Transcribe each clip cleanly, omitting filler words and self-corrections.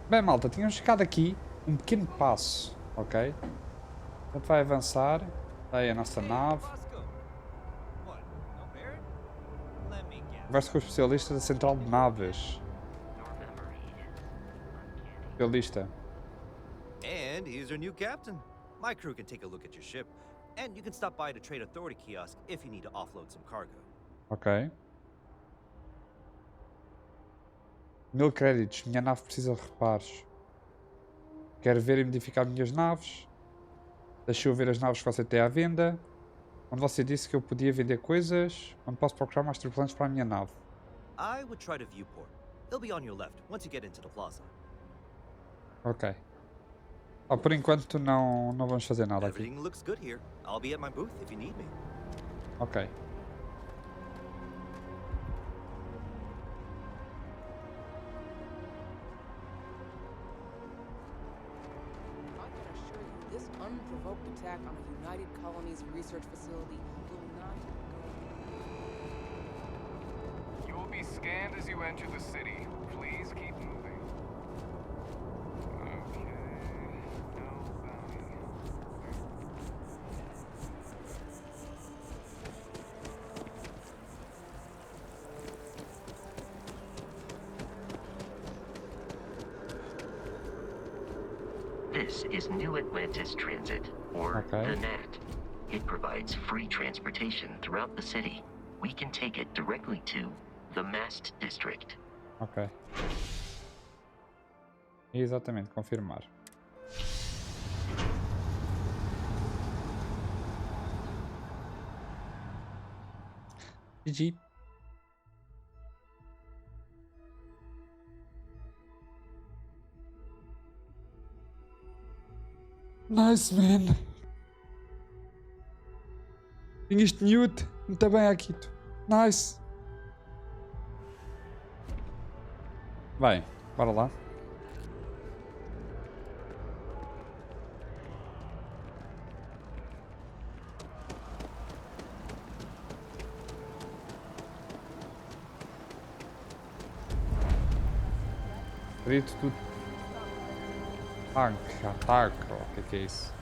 Bem, malta, tínhamos chegado aqui um pequeno passo, ok? Portanto, vai avançar. Está aí a nossa nave. Conversa com o especialista da central de naves. Especialista. And he's your new captain. My crew can take a look at your ship, and you can stop by the Trade Authority kiosk if you need to offload some cargo. Ok. 1000 créditos. Minha nave precisa de reparos. Quero ver e modificar minhas naves. Deixa eu ver as naves que você tem à venda. Onde você disse que eu podia vender coisas. Onde posso procurar mais tripulantes para a minha nave. I would try the viewport. It'll be on your left once you get into the plaza. Ok. Por enquanto não vamos fazer nada aqui. Everything looks good here. I'll be at my booth if you need me. Ok. This unprovoked attack on a United Colonies research facility will not go. You will be scanned as you enter the city. Please keep moving. Okay. No bounty. This is New Atlantis Transit, or Okay. the NAT. It provides free transportation throughout the city. We can take it directly to the Mast District. Ok. Exatamente, confirmar. GG. Nice, man. Tinhas mute. Muito bem, AKITO. Nice. Vai, bora lá. Grito do tanque, ataque, o que é isso?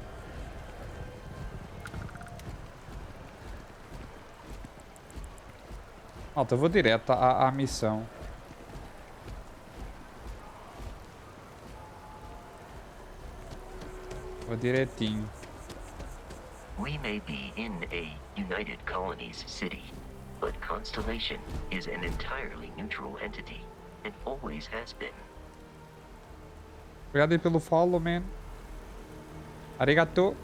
Malta, vou direto à missão. Vou direitinho. We may be in a United Colonies city, but Constellation is an entirely neutral entity and always has been. Obrigado aí pelo follow, man. Arigato.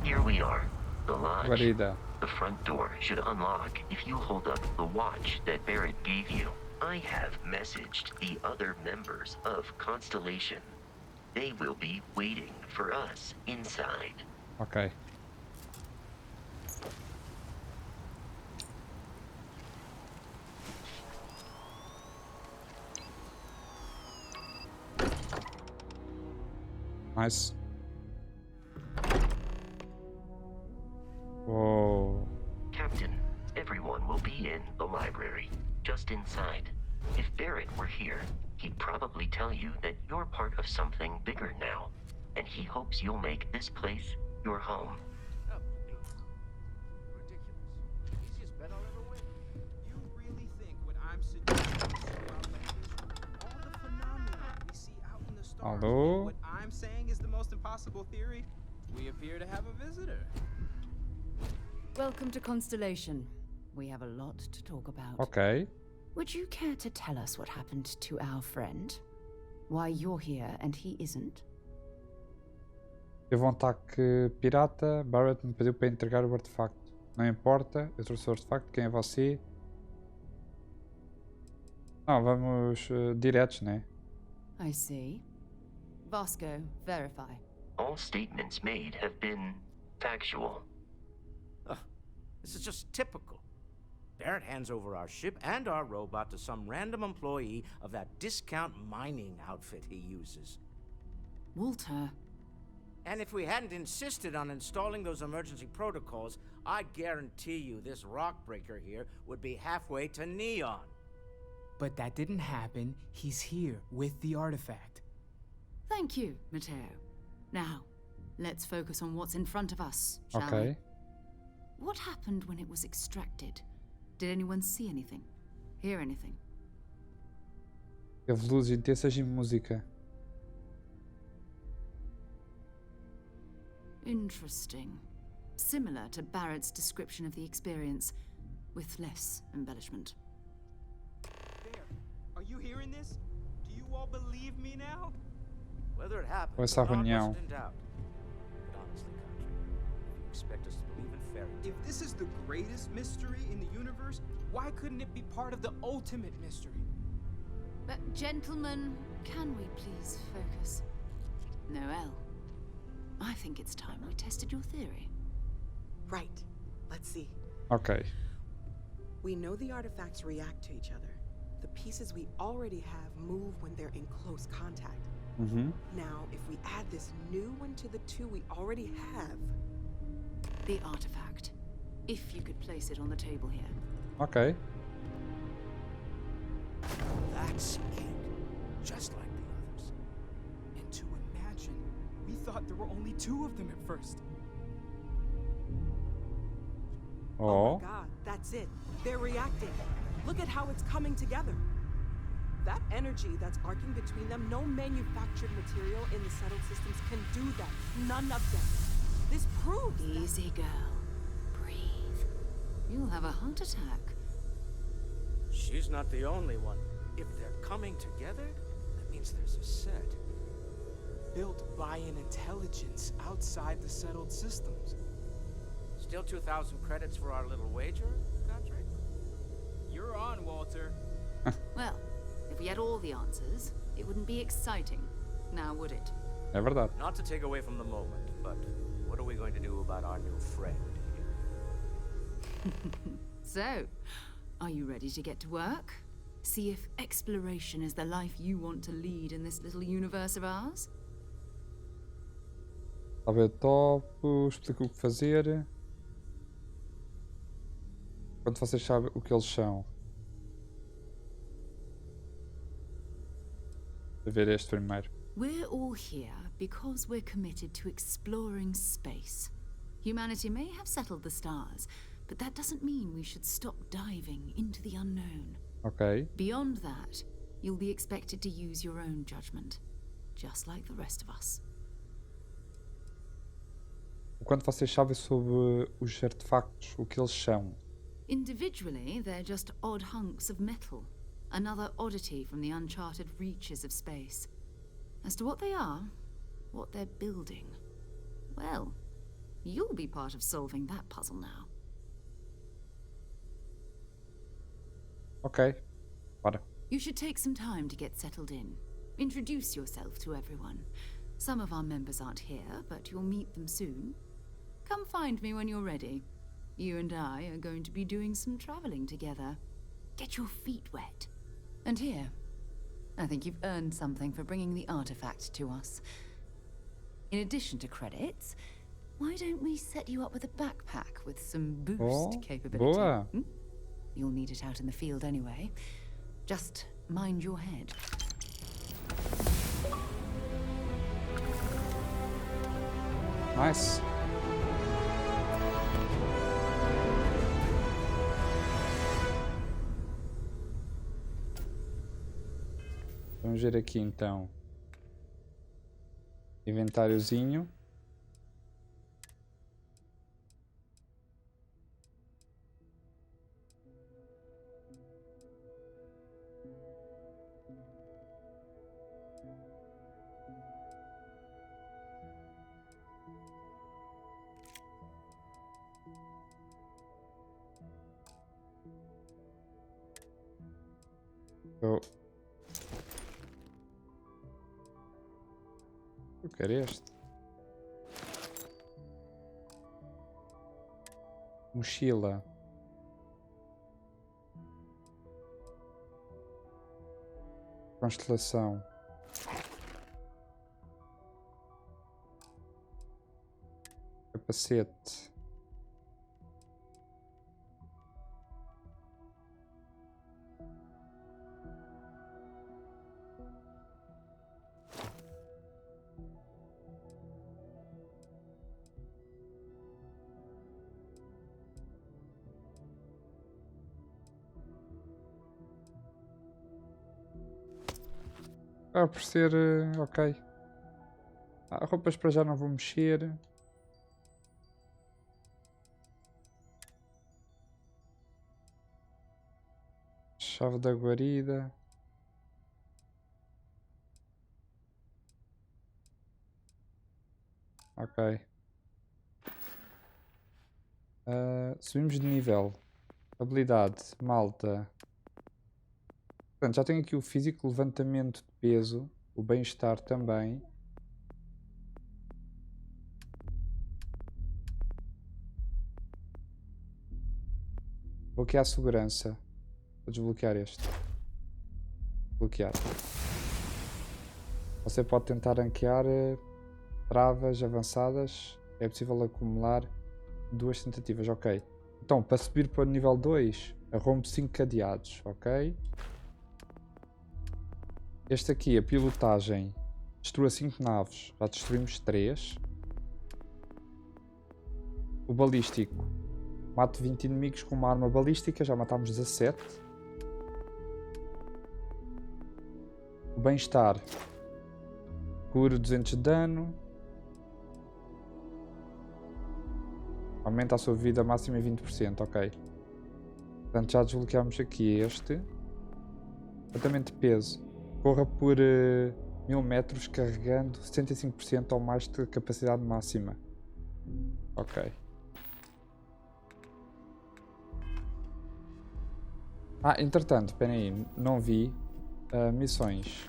Here we are, the lodge. Guarida. The front door should unlock if you hold up the watch that Barrett gave you. I have messaged the other members of Constellation. They will be waiting for us inside. Ok. Nice. Whoa. Captain, everyone will be in the library, just inside. If Barrett were here, he'd probably tell you that you're part of something bigger now, and he hopes you'll make this place your home. Ridiculous. Easiest bet I'll ever win. You really think what I'm suggesting is so outlandish? All the phenomena we see out in the stars. Hello? And what I'm saying is the most impossible theory? We appear to have a visitor. Welcome to Constellation. We have a lot to talk about. Ok. Would you care to tell us what happened to our friend? Why you're here and he isn't? Teve um ataque pirata. Barrett me pediu para entregar o artefacto. Não importa, eu trouxe o artefacto. Quem é você? Vamos diretos, né? I see. Vasco, verify. All statements made have been factual. This is just typical. Barrett hands over our ship and our robot to some random employee of that discount mining outfit he uses. Walter, And if we hadn't insisted on installing those emergency protocols, I guarantee you this rock breaker here would be halfway to Neon. But that didn't happen. He's here with the artifact. Thank you, Matteo. Now, let's focus on what's in front of us, shall we? Ok. What happened when it was extracted? Did anyone see anything? Hear anything? Teve luzes intensas e música. Interesting. Similar to Barrett's description of the experience, with less embellishment. There. Are you hearing this? Do you all believe me now? Whether it happened Ou essa or not reunião. wasn't in doubt. But honestly, Country, if you expect us to believe in fairy tales, If this is the greatest mystery in the universe, why couldn't it be part of the ultimate mystery? But gentlemen, can we please focus? Noel, I think it's time we tested your theory. Right. Let's see. Ok. We know the artifacts react to each other. The pieces we already have move when they're in close contact. Uhum. Now, if we add this new one to the two we already have, The artifact. If you could place it on the table here. Ok. that's it. Just like the others. And to imagine, we thought there were only 2 of them at first. oh Oh. my god, that's it. They're reacting. Look at how it's coming together. That energy that's arcing between them, no manufactured material in the settled systems can do that. None of them. This proves that. Easy, girl. Breathe. You'll have a heart attack. She's not the only one. If they're coming together, that means there's a set. Built by an intelligence outside the settled systems. Still 2,000 credits for our little wager, Country? You're on, Walter. Well, if we had all the answers, it wouldn't be exciting. Now, would it? É verdade. Not to take away from the moment, but what are we going to do about our new friend here? So, are you ready to get to work? See if exploration is the life you want to lead in this little universe of ours? Está a ver topo, explica o que fazer. Quando vocês sabem o que eles são. Vou ver este primeiro. We're all here because we're committed to exploring space. Humanity may have settled the stars, but that doesn't mean we should stop diving into the unknown. Ok. Beyond that, you'll be expected to use your own judgment, just like the rest of us. O quanto vocês sabem sobre os artefactos, o que eles são. Individually, they're just odd hunks of metal, another oddity from the uncharted reaches of space. As to what they are, what they're building, well, you'll be part of solving that puzzle now. Ok. Bora. You should take some time to get settled in. Introduce yourself to everyone. Some of our members aren't here, but you'll meet them soon. Come find me when you're ready. You and I are going to be doing some traveling together. Get your feet wet. And here, I think you've earned something for bringing the artifact to us. In addition to credits, why don't we set you up with a backpack with some boost Oh, capability? boa. Hmm? You'll need it out in the field anyway. Just mind your head. Nice. Vamos ver aqui então. Inventáriozinho. Oh. Eu quero este. Mochila. Constelação. Capacete. Vai por ser ok. Roupas para já não vou mexer. Chave da guarida. Ok. Subimos de nível. Habilidade, malta. Portanto, já tenho aqui o físico, levantamento de peso, o bem-estar também. Vou aqui à segurança. Vou desbloquear este. Bloquear. Você pode tentar ranquear travas avançadas. É possível acumular 2 tentativas, ok. Então, para subir para o nível 2, rompe 5 cadeados, ok? Este aqui, a pilotagem, destrua 5 naves. Já destruímos 3. O balístico, mate 20 inimigos com uma arma balística. Já matámos 17. O bem-estar, cura 200 de dano. Aumenta a sua vida máxima em 20%, ok. Portanto, já desbloqueámos aqui este. Levantamento de peso. Corra por 1000 metros carregando 75% ou mais de capacidade máxima. Ok. Entretanto, espera aí, não vi missões.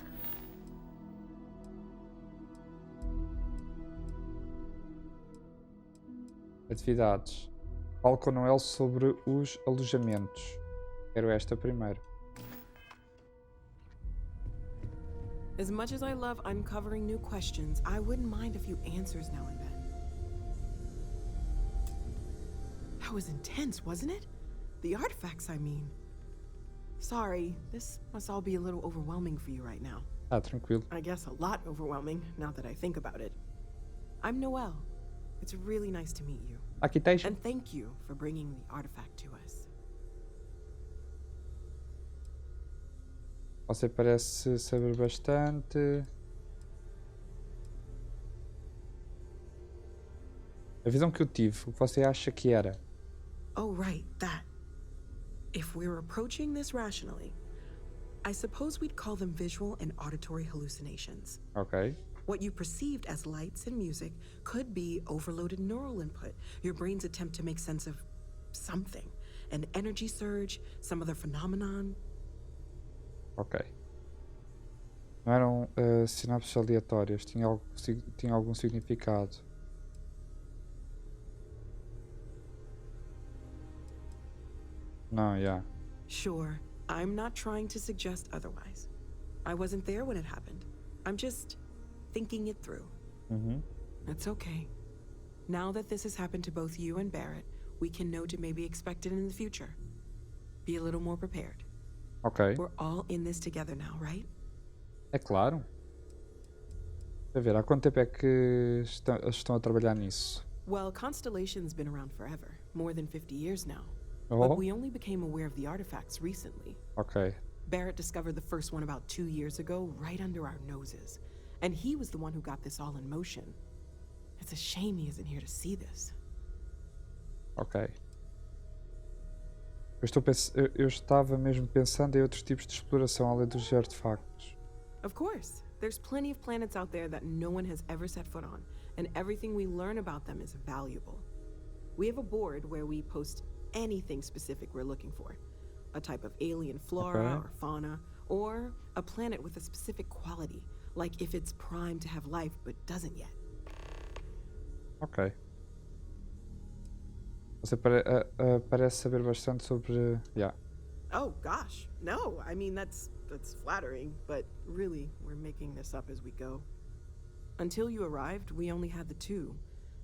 Atividades. Fale com Noel sobre os alojamentos. Quero esta primeiro. As much as I love uncovering new questions, I wouldn't mind a few answers now and then. That was intense, wasn't it? The artifacts, I mean. Sorry, this must all be a little overwhelming for you right now. Tranquilo. I guess a lot overwhelming, now that I think about it. I'm Noelle. It's really nice to meet you. AKITO. And thank you for bringing the artifact to us. Você parece saber bastante. A visão que eu tive, o que você acha que era? Oh, right, that. If we're approaching this rationally, I suppose we'd call them visual and auditory hallucinations. Ok. What you perceived as lights and music could be overloaded neural input, your brain's attempt to make sense of something. An energy surge, some other phenomenon. Ok. Não eram sinapses aleatórias, tinha algum significado. Não, yeah. Sure, I'm not trying to suggest otherwise. I wasn't there when it happened. I'm just thinking it through. It's okay. Now that this has happened to both you and Barrett, we can know to maybe expect it in the future. Be a little more prepared. Ok. We're all in this together now, right? É claro. Deixa eu ver, há quanto tempo é que estão a trabalhar nisso? Well, Constellation's been around forever, more than 50 years now. Oh. But we only became aware of the artifacts recently. Ok. Barrett discovered the first one about 2 years ago, right under our noses. And he was the one who got this all in motion. It's a shame he isn't here to see this. Ok. Eu estava mesmo pensando em outros tipos de exploração além dos artefactos. Of course, there's plenty of planets out there that no one has ever set foot on, and everything we learn about them is valuable. We have a board where we post anything specific we're looking for. A type of alien flora or fauna, or a planet with a specific quality, like if it's primed to have life but doesn't yet. Ok. Você parece saber bastante sobre... Yeah. Oh gosh, no, I mean that's flattering, but really, we're making this up as we go. Until you arrived, we only had the two,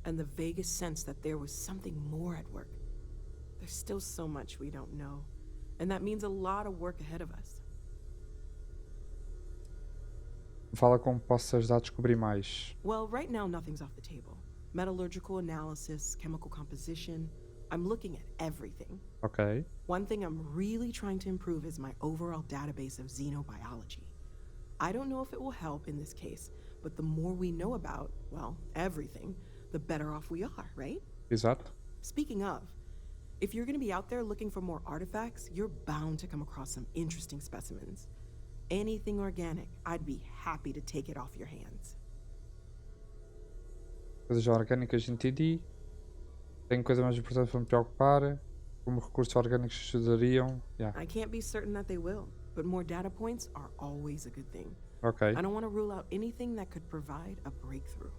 and the vaguest sense that there was something more at work. There's still so much we don't know, and that means a lot of work ahead of us. Fala como posso ajudar a descobrir mais. Well, right now nothing's off the table. Metallurgical analysis, chemical composition. I'm looking at everything. Ok. One thing I'm really trying to improve is my overall database of xenobiology. I don't know if it will help in this case, but the more we know about, well, everything, the better off we are, right? Exato. Speaking of, if you're going to be out there looking for more artifacts, you're bound to come across some interesting specimens. Anything organic, I'd be happy to take it off your hands. Coisas orgânicas entendi. Tenho coisa mais importante para me preocupar. Como recursos orgânicos ajudariam. Yeah. I can't be certain that they will, but more data points are always a good thing. Ok. I don't want to rule out anything that could provide a breakthrough.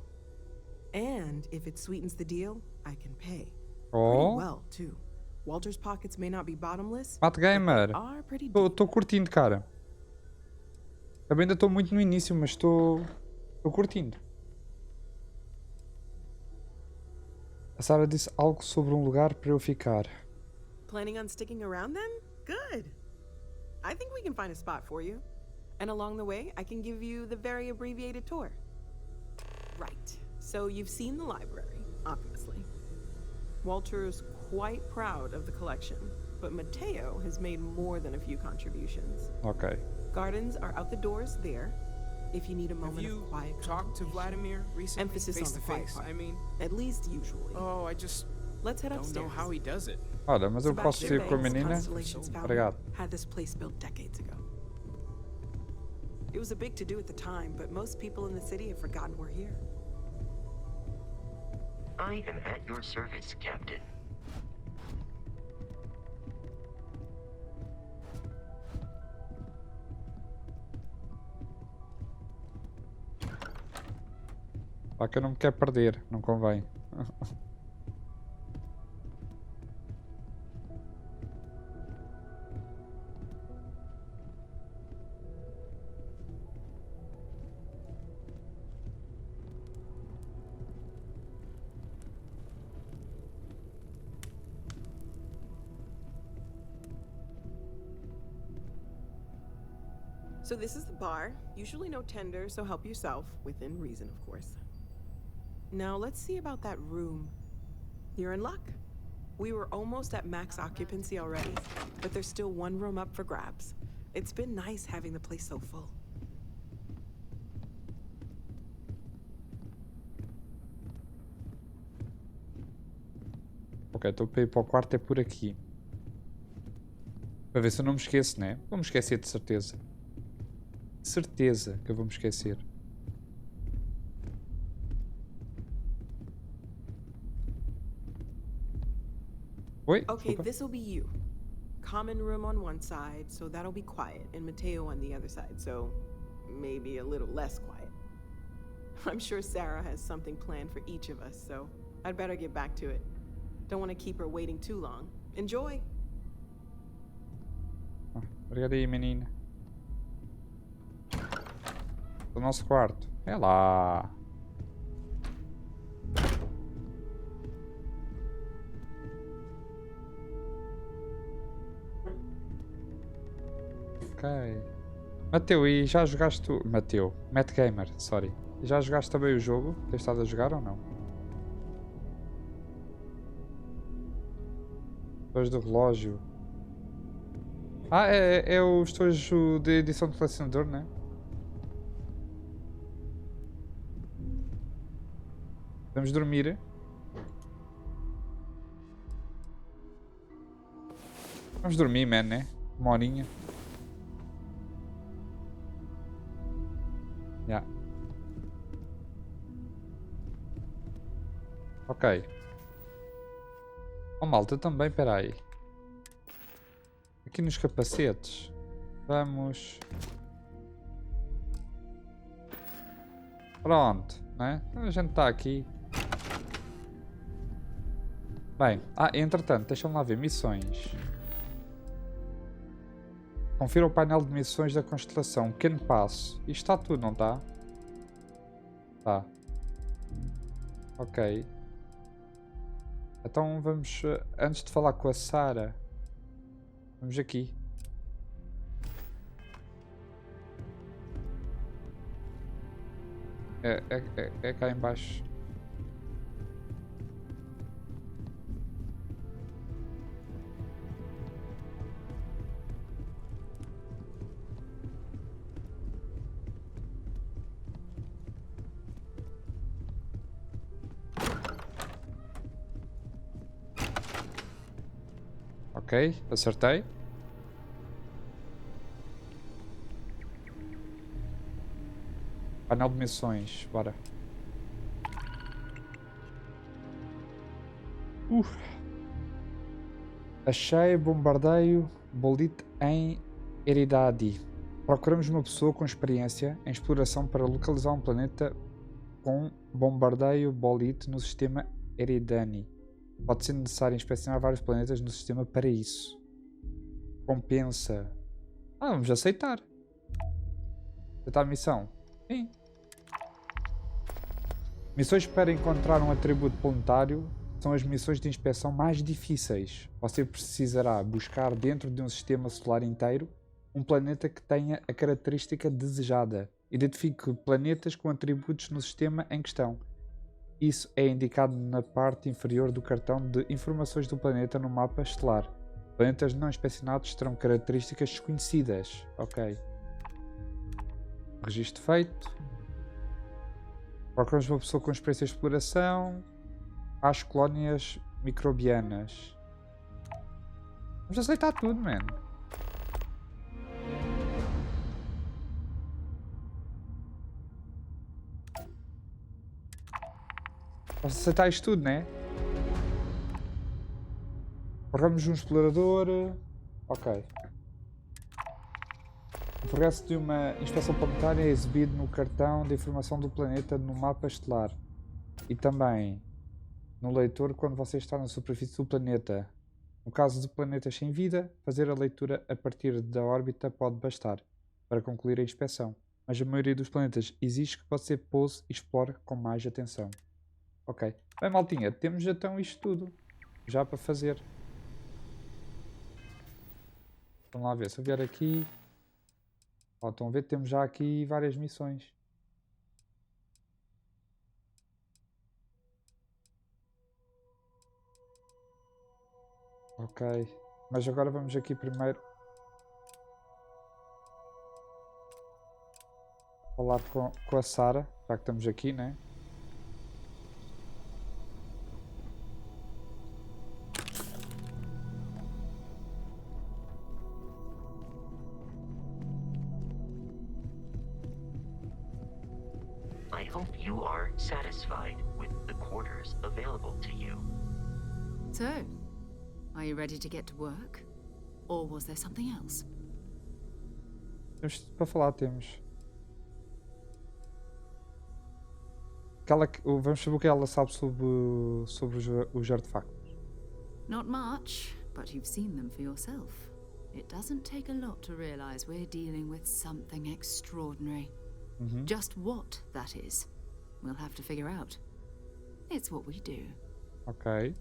And if it sweetens the deal, I can pay. Oh. Pretty well, too. Walter's pockets may not be bottomless, Mate but Gamer. they are pretty deep. Estou curtindo, cara. Também ainda estou muito no início, mas estou curtindo. A Sarah disse algo sobre um lugar para eu ficar. Planning on sticking around then? Good. I think we can find a spot for you. And along the way, I can give you the very abbreviated tour. Right. So you've seen the library, obviously. Walter's quite proud of the collection, but Mateo has made more than a few contributions. Ok. Gardens are out the doors there. If you need a Have moment you of quiet talked to contemplation. Vladimir recently? Emphasis face on to the quiet face, part. I mean. At least usually. Oh, I just Let's head don't know upstairs. how he does it. Olha, mas eu posso Sebastian ir com a Banks, menina? Constellation's founder, Obrigado. had this place built decades ago. It was a big to-do at the time, but most people in the city have forgotten we're here. I am at your service, Captain. Pá, que eu não me quero perder, não convém. So this is the bar. Usually no tender, so help yourself, within reason, of course. Now let's see about that room. You're in luck. We were almost at max occupancy already, but there's still one room up for grabs. It's been nice having the place so full. Ok, estou para ir para o quarto, é por aqui. Para ver se eu não me esqueço, né? Vou me esquecer de certeza. Certeza que eu vou me esquecer. Oi? Okay, Desculpa. this will be you. Common room on one side, so that'll be quiet, and Mateo on the other side, so maybe a little less quiet. I'm sure Sarah has something planned for each of us, so I'd better get back to it. Don't want to keep her waiting too long. Enjoy! Ah, obrigado aí, menina. O nosso quarto. É lá. Ok. Mateu, e já jogaste o... Mateu. Matt Gamer, sorry. E já jogaste também o jogo? Tens estado a jogar ou não? Depois do relógio. Ah, é o estojo de edição de colecionador, né? Vamos dormir. Vamos dormir, man, né? Uma horinha. Yeah. Ok. Oh, malta, também, peraí. Aqui nos capacetes. Vamos... Pronto, né? A gente está aqui. Bem, entretanto, deixa-me lá ver. Missões. Confira o painel de missões da constelação. Pequeno passo. Isto está tudo, não está? Tá. Ok. Então vamos, antes de falar com a Sara, vamos aqui. É cá em baixo. Ok, acertei. Painel de missões, bora. Achei bombardeio bolite em Eridade. Procuramos uma pessoa com experiência em exploração para localizar um planeta com bombardeio bolite no sistema Eridani. Pode ser necessário inspecionar vários planetas no sistema para isso. Compensa. Vamos aceitar. Aceitar a missão. Sim. Missões para encontrar um atributo planetário são as missões de inspeção mais difíceis. Você precisará buscar dentro de um sistema solar inteiro um planeta que tenha a característica desejada. Identifique planetas com atributos no sistema em questão. Isso é indicado na parte inferior do cartão de informações do planeta no mapa estelar. Planetas não inspecionados terão características desconhecidas. Ok. Registro feito. Procuramos uma pessoa com experiência de exploração. Às colónias microbianas. Vamos aceitar tudo, mano. Vamos aceitar isto tudo, né? Procuramos um explorador. Ok. O progresso de uma inspeção planetária é exibido no cartão de informação do planeta no mapa estelar. E também no leitor quando você está na superfície do planeta. No caso de planetas sem vida, fazer a leitura a partir da órbita pode bastar para concluir a inspeção. Mas a maioria dos planetas exige que você pouse e explore com mais atenção. Ok. Bem, maltinha, temos então isto tudo já para fazer. Vamos lá ver, se eu vier aqui... estão a ver, temos já aqui várias missões. Ok, mas agora vamos aqui primeiro falar com a Sara, já que estamos aqui, né? I hope you are satisfied with the quarters available to you. So, are you ready to get to work? Or was there something else? Temos para falar, temos. Vamos saber o que ela sabe sobre os artefactos. Not much, but you've seen them for yourself. It doesn't take a lot to realize we're dealing with something extraordinary. Just what that is, we'll have to figure out. It's what we do. Ok.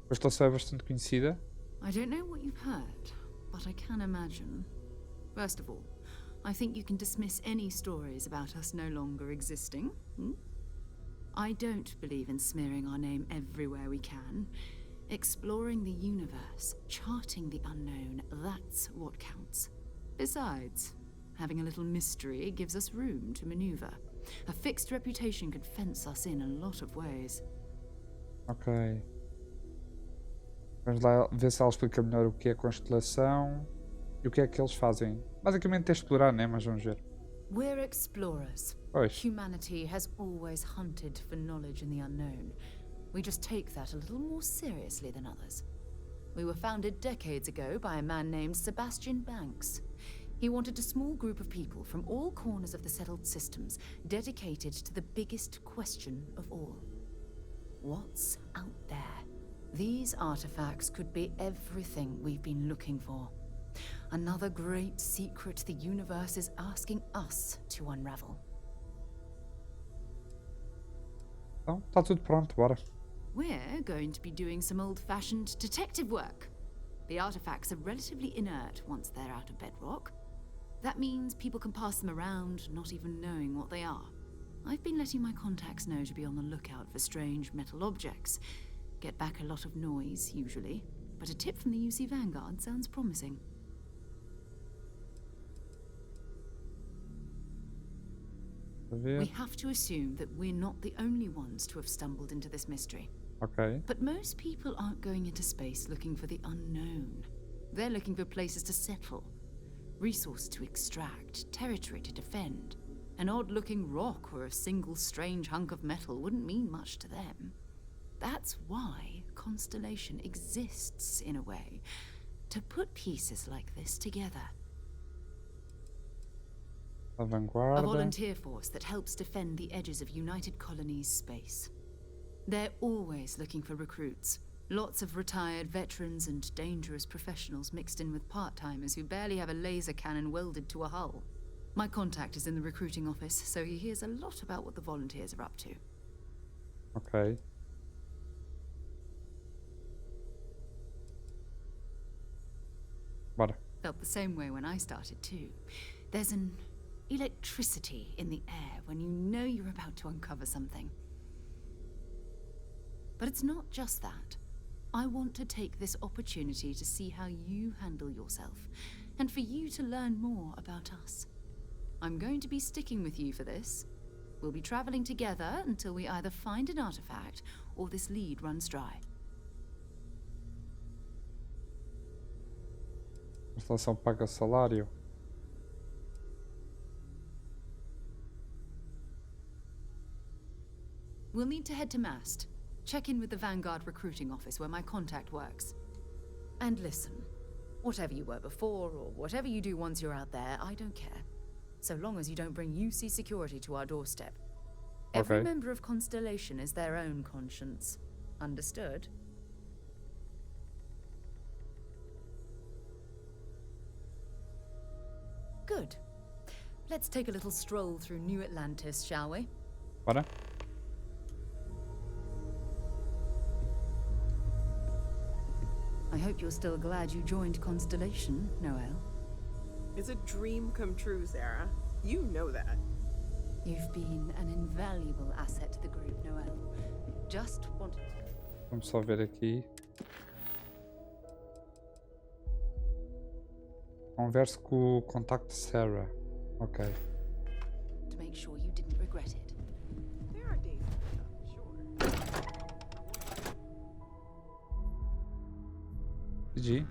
Esta é bastante conhecida. I don't know what you've heard, but I can imagine. First of all, I think you can dismiss any stories about us no longer existing. I don't believe in smearing our name everywhere we can. Exploring the universe, charting the unknown, that's what counts. Besides, having a little mystery gives us room to maneuver. A fixed reputation could fence us in a lot of ways. Ok. Vamos lá ver se ela explica melhor o que é constelação e o que é que eles fazem. Basicamente é explorar, né? Mas vamos ver. We're explorers. Pois. Humanity has always hunted for knowledge in the unknown. We just take that a little more seriously than others. We were founded decades ago by a man named Sebastian Banks. He wanted a small group of people from all corners of the settled systems dedicated to the biggest question of all. What's out there? These artifacts could be everything we've been looking for. Another great secret the universe is asking us to unravel. Então, está tudo pronto, bora. We're going to be doing some old-fashioned detective work. The artifacts are relatively inert once they're out of bedrock. That means people can pass them around, not even knowing what they are. I've been letting my contacts know to be on the lookout for strange metal objects. Get back a lot of noise, usually, but a tip from the UC Vanguard sounds promising. We have to assume that we're not the only ones to have stumbled into this mystery. Ok. But most people aren't going into space looking for the unknown. They're looking for places to settle, resources to extract, territory to defend. An odd-looking rock or a single strange hunk of metal wouldn't mean much to them. That's why Constellation exists, in a way, to put pieces like this together. A A vanguarda. volunteer force that helps defend the edges of United Colonies space. They're always looking for recruits. Lots of retired veterans and dangerous professionals mixed in with part-timers who barely have a laser cannon welded to a hull. My contact is in the recruiting office, so he hears a lot about what the volunteers are up to. Ok. Bora. Felt the same way when I started too. There's an electricity in the air when you know you're about to uncover something. But it's not just that. I want to take this opportunity to see how you handle yourself, and for you to learn more about us. I'm going to be sticking with you for this. We'll be traveling together until we either find an artifact or this lead runs dry. A instalação paga salário. We'll need to head to Mast. Check in with the Vanguard recruiting office where my contact works. And listen, whatever you were before or whatever you do once you're out there, I don't care. So long as you don't bring UC security to our doorstep. Every Okay. member of Constellation is their own conscience. Understood? Good. Let's take a little stroll through New Atlantis, shall we? Bora. I hope you're still glad you joined Constellation, Noel. It's a dream come true, Sarah. You know that. You've been an invaluable asset to the group, Noel. Just wanted to... Vamos só ver aqui. Converso com o contacto de Sarah. Ok. to make sure you didn't regret it. There are days like that, sure. GG.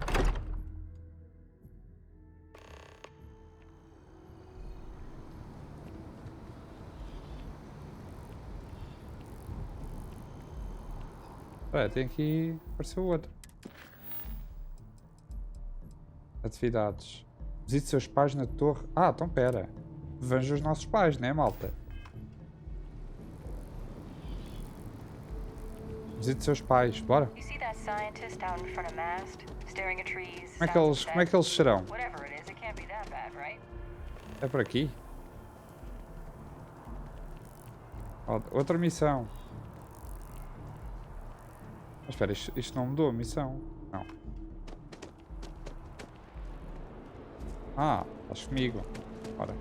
Tem aqui. Apareceu outro. Atividades. Visite seus pais na torre. Ah, então pera. Veja os nossos pais, né, malta? Visite seus pais, bora. You see that scientist out in front of Mast, staring at trees? Como é que eles serão? Whatever it is, it can't be that bad, right? É por aqui? Outra missão. Mas espera, isto não mudou a missão. Não. Ah, estás comigo. Bora.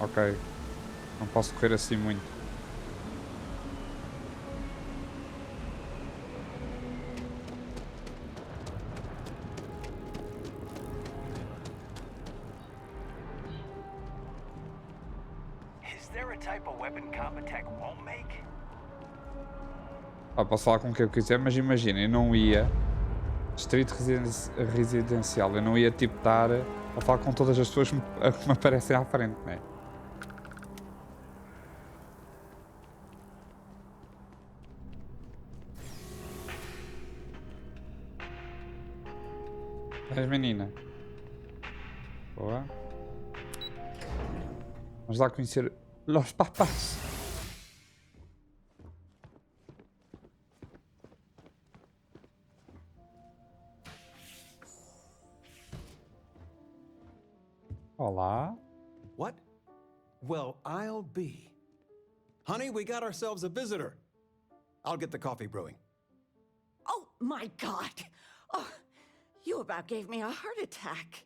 Ok. Não posso correr assim muito. Is there a type of weapon combat tech won't make? Posso falar com o que eu quiser, mas imagina, eu não ia. Distrito residencial, eu não ia tipo estar a falar com todas as pessoas que me aparecem à frente, né? És menina. Boa. Vamos lá conhecer los papás. Olá. What? Well, I'll be. Honey, we got ourselves a visitor. I'll get the coffee brewing. Oh, my God. Oh, you about gave me a heart attack.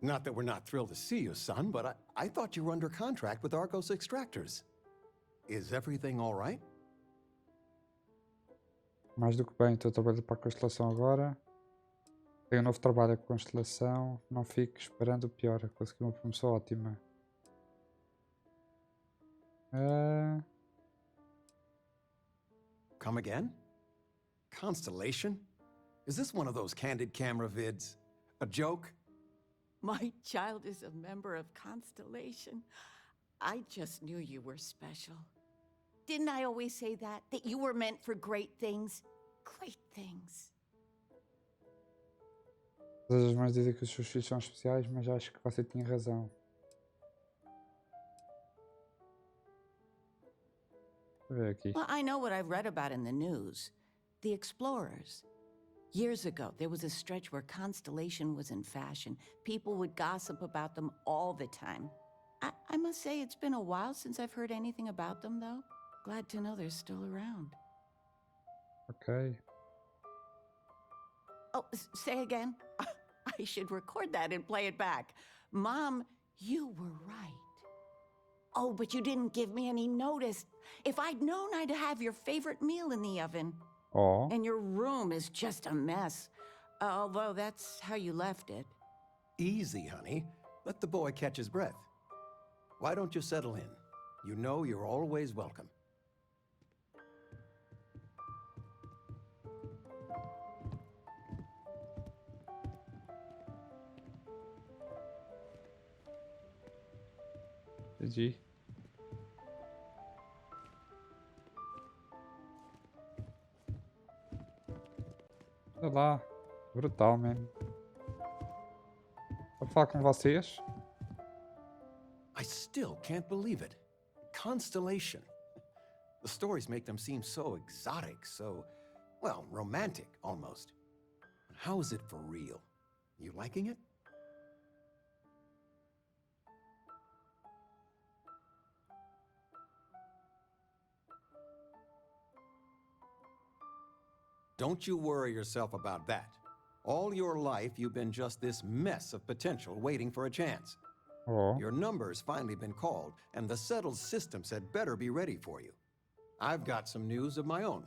Not that we're not thrilled to see you, son, but I thought you were under contract with Argos Extractors. Is everything all right? Mais do que bem, estou a trabalhar para a constelação agora. Tenho um novo trabalho com a constelação. Não fique esperando o pior. Consegui uma promoção ótima. Come again? Constellation? Is this one of those candid camera vids? A joke? My child is a member of Constellation. I just knew you were special. Didn't I always say that? That you were meant for great things? Great things. Todas as mães dizem que os seus filhos são especiais, mas acho que você tinha razão. Deixa eu ver aqui. Well, I know what I've read about in the news. The explorers. Years ago, there was a stretch where Constellation was in fashion. People would gossip about them all the time. I must say it's been a while since I've heard anything about them, though. Glad to know they're still around. Ok. Oh, say again? I should record that and play it back. Mom, you were right. Oh, but you didn't give me any notice. If I'd known, I'd have your favorite meal in the oven. Oh. And your room is just a mess. Although that's how you left it. Easy, honey. Let the boy catch his breath. Why don't you settle in? You know you're always welcome. Entendi. Sei lá. Brutal, man. Vou falar com vocês. I still can't believe it. Constellation. The stories make them seem so exotic, so, well, romantic almost. How is it for real? You liking it? Don't you worry yourself about that. All your life, you've been just this mess of potential waiting for a chance. Oh. Your number's finally been called, and the settled systems had better be ready for you. I've got some news of my own.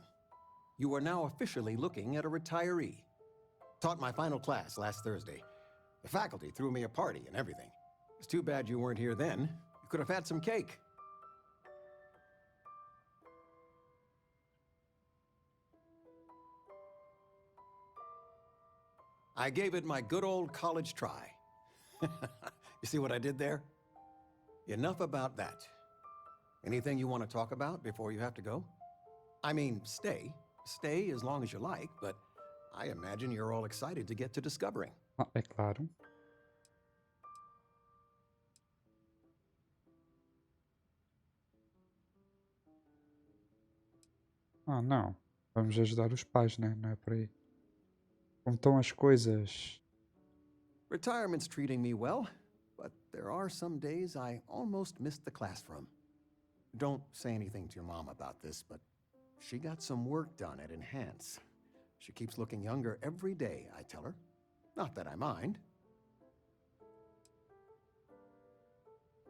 You are now officially looking at a retiree. Taught my final class last Thursday. The faculty threw me a party and everything. It's too bad you weren't here then. You could have had some cake. I gave it my good old college try. You see what I did there? Enough about that. Anything you want to talk about before you have to go? I mean, stay. Stay as long as you like, but I imagine you're all excited to get to discovering. Ah, é claro. Ah, não. Vamos ajudar os pais, né? Não é por aí. Como estão as coisas? Retirement's treating me well, but there are some days I almost missed the classroom. Don't say anything to your mom about this, but she got some work done at Enhance. She keeps looking younger every day, I tell her. Not that I mind.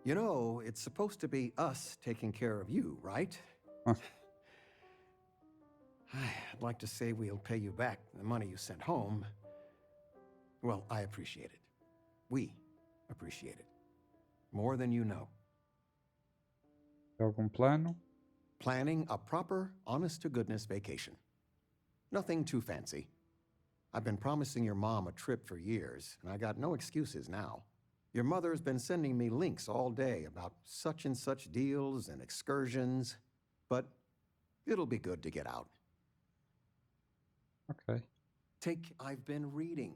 You know, it's supposed to be us taking care of you, right? Huh. I'd like to say we'll pay you back the money you sent home. Well, I appreciate it. We appreciate it. More than you know. Tem algum plano? Planning a proper, honest-to-goodness vacation. Nothing too fancy. I've been promising your mom a trip for years, and I got no excuses now. Your mother's been sending me links all day about such and such deals and excursions, but it'll be good to get out. Ok. I've been reading.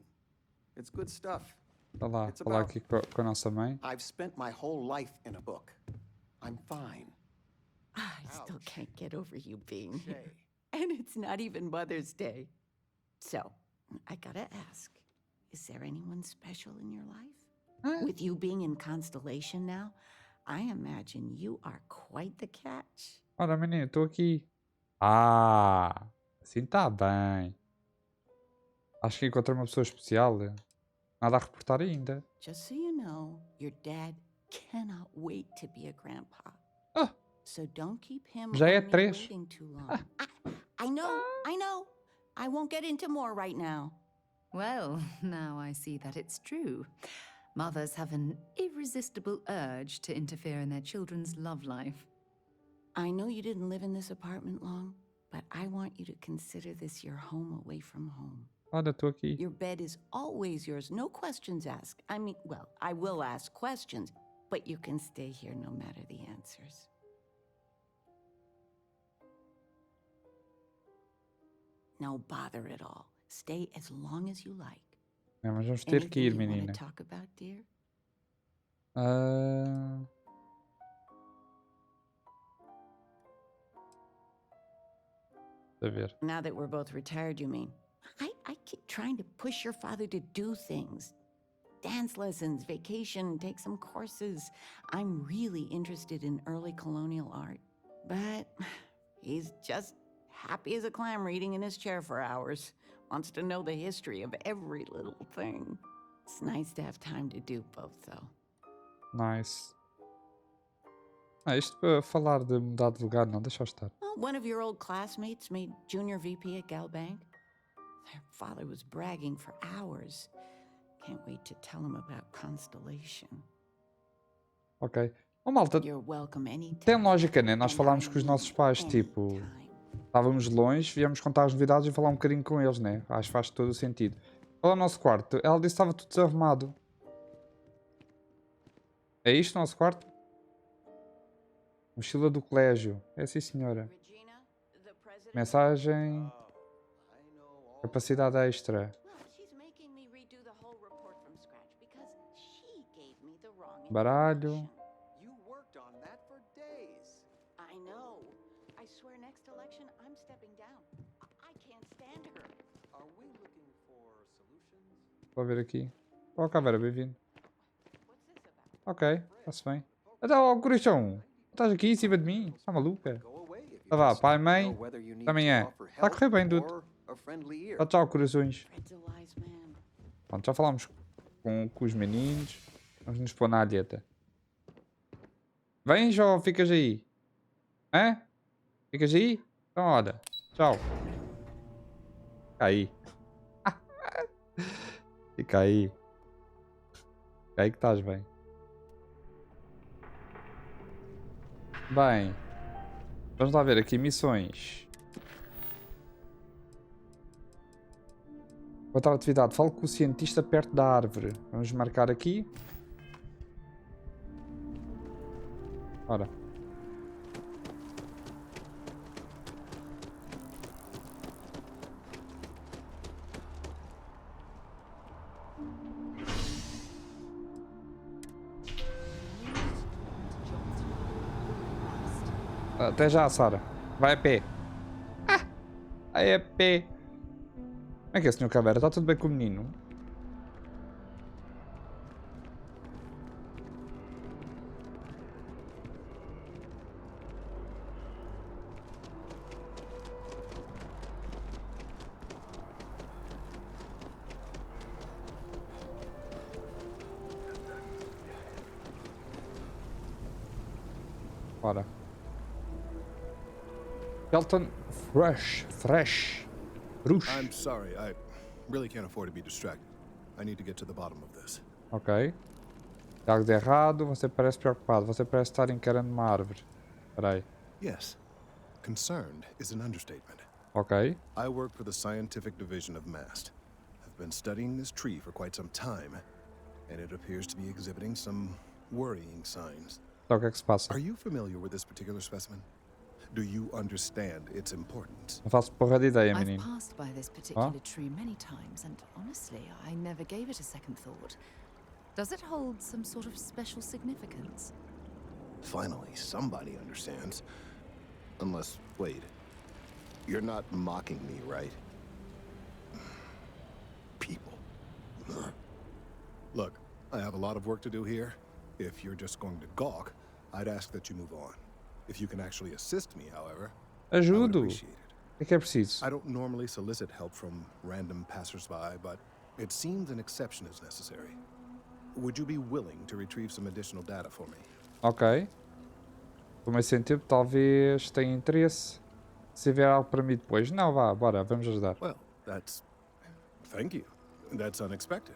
It's good stuff. Está lá. It's Falar about- aqui com a nossa mãe. I've spent my whole life in a book. I'm fine. I still Ouch. can't get over you being here. Shay. And it's not even Mother's Day. So, I gotta ask, is there anyone special in your life? With you being in Constellation now, I imagine you are quite the catch. Ora, menino, estou aqui. Ah, assim está bem. Acho que encontrei uma pessoa especial. Nada a reportar ainda. Just so you know, your dad cannot wait to be a grandpa. Ah, So don't keep him já é or me 3. waiting too long. I know. I won't get into more right now. Well, now I see that it's true. Mothers have an irresistible urge to interfere in their children's love life. I know you didn't live in this apartment long, but I want you to consider this your home away from home. Olha, estou aqui. Your bed is always yours, no questions asked. I mean, well, I will ask questions, but you can stay here no matter the answers. No bother at all. Stay as long as you like. É, mas vamos ter que ir, Anything you menina. want to talk about, dear? A ver. Now that we're both retired, you mean? I keep trying to push your father to do things. Dance lessons, vacation, take some courses. I'm really interested in early colonial art. But he's just happy as a clam reading in his chair for hours. Wants to know the history of every little thing. It's nice to have time to do both, though. Nice. Ah, isto para falar de mudar de lugar, não, deixa eu estar. Well, one of your old classmates made junior VP at Gal Bank. Their father was bragging for hours. Can't wait to tell him about Constellation. Ok. Oh, malta, You're welcome anytime. tem lógica, né? Nós And falámos I com os mean nossos pais, tipo, anytime. estávamos longe, viemos contar as novidades e falar um bocadinho com eles, né? Acho que faz todo o sentido. Qual é o nosso quarto? Ela disse que estava tudo desarrumado. É isto o nosso quarto? Mochila do colégio. É sim, senhora. Regina, the president. Mensagem. Capacidade extra. Well, she's making me redo the whole report from scratch because she gave me the wrong Baralho. information. You worked on that for days. I know. I swear next election I'm stepping down. I can't stand her. Are we looking for solutions? Vou ver aqui. Oh, Caveira, bem-vindo. What's this about? Ok, está-se bem. Então, oh, Corujão, estás aqui em cima de mim? Está maluca? Go away if you Tá vá, just pai, know mãe. whether you need Também to é. offer Está a help correr bem, dude. or a friendly ear. Tchau, tchau, corações. Fred's a wise man. Pronto, já falámos com os meninos. Vamos nos pôr na alheta. Vens ou ficas aí? Hã? Ficas aí? Então, olha. Tchau. Fica aí. Fica aí. Fica aí que estás bem. Bem. Vamos lá ver aqui. Missões. Outra atividade. Fale com o cientista perto da árvore. Vamos marcar aqui. Ora. Até já, Sara. Vai a pé. Vai a pé. Como é que é, Sr. Caveira? Está tudo bem com o menino? Ora. Shelton Fresh. Bruce. I'm sorry, I really can't afford to be distracted. I need to get to the bottom of this. Ok. Algo de errado, você parece preocupado. Você parece estar encarando uma árvore. Espera aí. Yes, concerned is an understatement. Ok. I work for the scientific division of MAST. I've been studying this tree for quite some time, and it appears to be exhibiting some worrying signs. Então o que é que se passa? Are you familiar with this particular specimen? Do you understand its importance? Não faço porra de ideia, I've menino. passed by this particular tree many times, and honestly, I never gave it a second thought. Does it hold some sort of special significance? Finally, somebody understands. Unless, wait, you're not mocking me, right? People. Look, I have a lot of work to do here. If you're just going to gawk, I'd ask that you move on. If you can actually assist me, however, I would Ajudo. appreciate it. O que é preciso? I don't normally solicit help from random passersby, but it seems an exception is necessary. Would you be willing to retrieve some additional data for me? Ok. No meu sentido, talvez tenha interesse. Se tiver algo para mim depois. Não, vá, bora, vamos ajudar. Well, that's... Thank you. That's unexpected.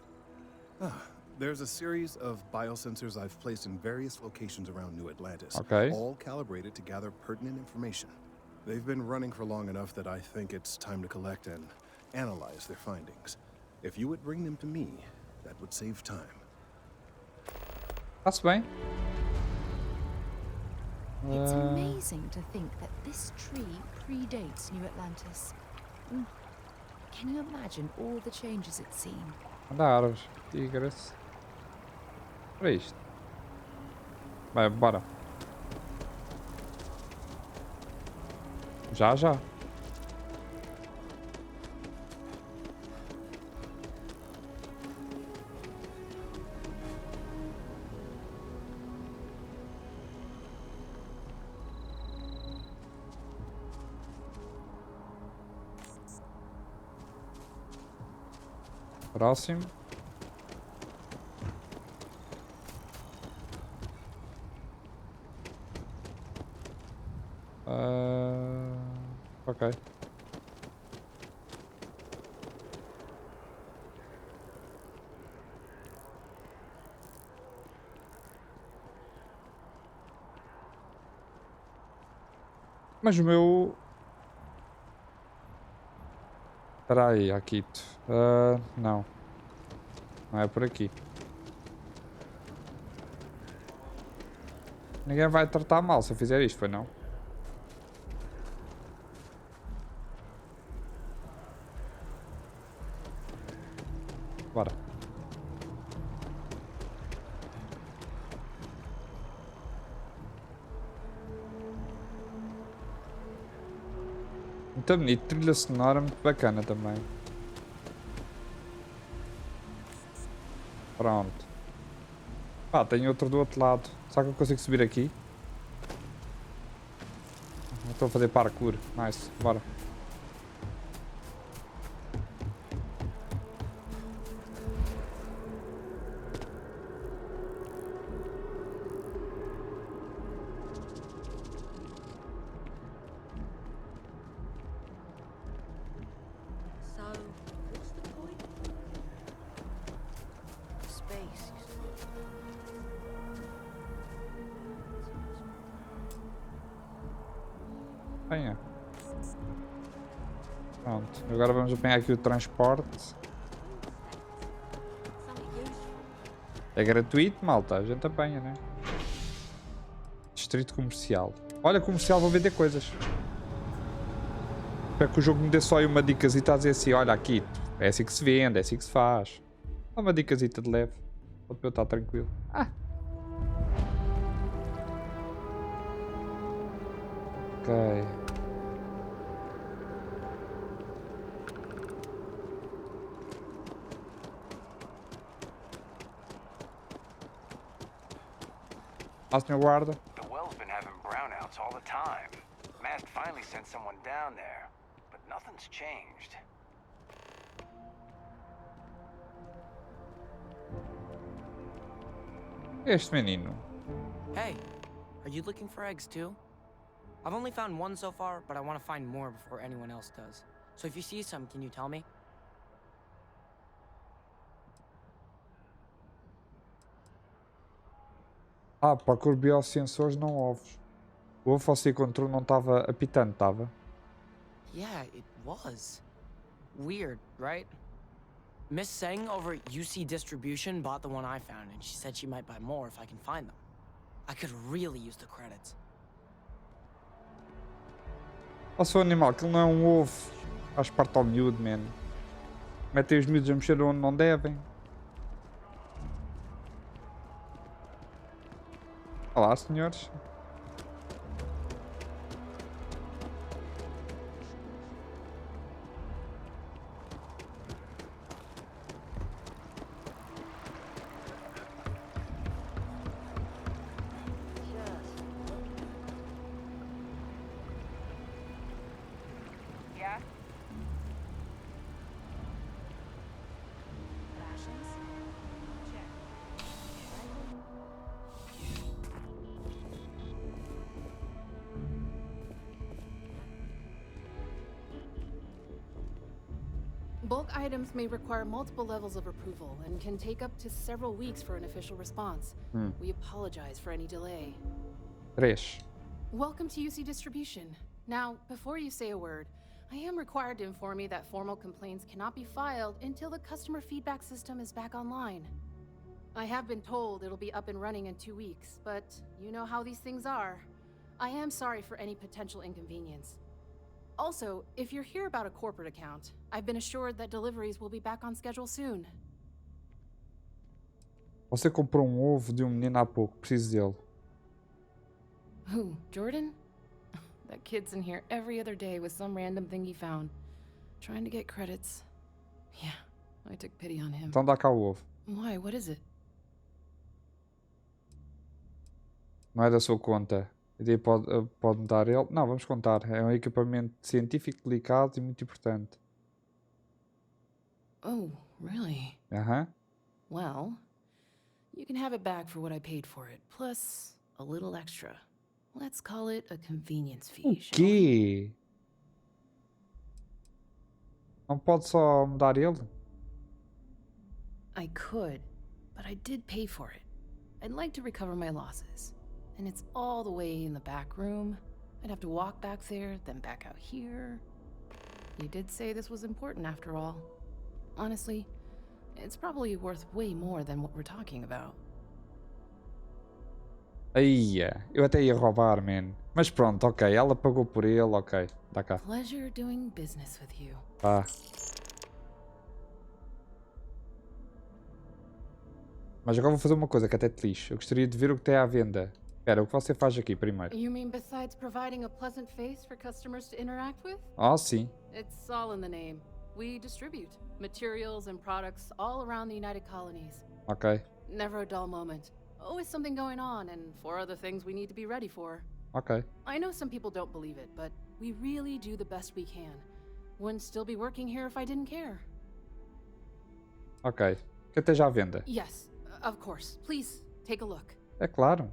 There's a series of biosensors I've placed in various locations around New Atlantis. Okay. All calibrated to gather pertinent information. They've been running for long enough that I think it's time to collect and analyze their findings. If you would bring them to me, that would save time. Está-se bem. It's amazing to think that this tree predates New Atlantis. Can you imagine all the changes it's seen? Anda árvores. Tigres. Para isto. Vai, bora. Já, já. Próximo. Ok. Mas o meu... Espera aí, AKITO. Não. Não é por aqui. Ninguém vai tratar mal se eu fizer isto, foi não? Bora. Muito bonito, trilha sonora muito bacana também. Pronto. Pá, tem outro do outro lado. Será que eu consigo subir aqui? Estou a fazer parkour. Nice, bora. Venha. Pronto, agora vamos apanhar aqui o transporte. É gratuito, malta, a gente apanha, né? Distrito comercial. Olha, comercial, vou vender coisas. Espero que o jogo me dê só aí uma dicazita a dizer assim, olha aqui, é assim que se vende, é assim que se faz. Dá uma dicazita de leve, para eu estar tranquilo. Ok. Senhor guarda. The well's been having brownouts all the time. Mast finally sent someone down there, but nothing's changed. Este menino. Hey, are you looking for eggs too? I've only found one so far, but I want to find more before anyone else does. So if you see some, can you tell me? Procuro biosensores, não ovos. O ovo você encontrou não estava apitando, estava? Yeah, it was. Weird, right? Miss Seng over at UC Distribution bought the one I found, and she said she might buy more if I can find them. I could really use the credits. Ó, seu animal, aquilo não é um ovo. Faz parte ao miúdo, man. Metem os miúdos a mexer onde não devem. Olá, senhores. Bulk items may require multiple levels of approval and can take up to several weeks for an official response. We apologize for any delay. 3. Welcome to UC Distribution. Now, before you say a word, I am required to inform you that formal complaints cannot be filed until the customer feedback system is back online. I have been told it'll be up and running in 2 weeks, but you know how these things are. I am sorry for any potential inconvenience. Also, if you're here about a corporate account, I've been assured that deliveries will be back on schedule soon. Você comprou um ovo de um menino há pouco. Preciso dele. Who, Jordan? That kid's in here every other day with some random thing he found. Trying to get credits. Yeah, I took pity on him. Então dá cá o ovo. Why? What is it? Não é da sua conta. A ideia pode dar ele. Não, vamos contar. É um equipamento científico delicado e muito importante. Oh, really? Aham. Well, you can have it back for what I paid for it, plus a little extra. Let's call it a convenience fee. O quê? Não pode só mudar ele? I could, but I did pay for it. I'd like to recover my losses. And it's all the way in the back room. I'd have to walk back there, then back out here. You did say this was important after all. Honestly, it's probably worth way more than what we're talking about. Aí, eu até ia roubar, man. Mas pronto, ok. Ela pagou por ele, ok. Dá cá. Pleasure doing business with you. Tá. Mas agora vou fazer uma coisa que até te lixo. Eu gostaria de ver o que tem à venda. Espera, o que você faz aqui primeiro? You mean besides providing a pleasant face for customers to interact with? Ah, sim. It's all in the name. We distribute materials and products all around the United Colonies. Ok. Never a dull moment. Always something going on and 4 other things we need to be ready for. Ok. I know some people don't believe it, but we really do the best we can. Wouldn't still be working here if I didn't care. Ok. Que esteja à venda. Yes, of course. Please, take a look. É claro.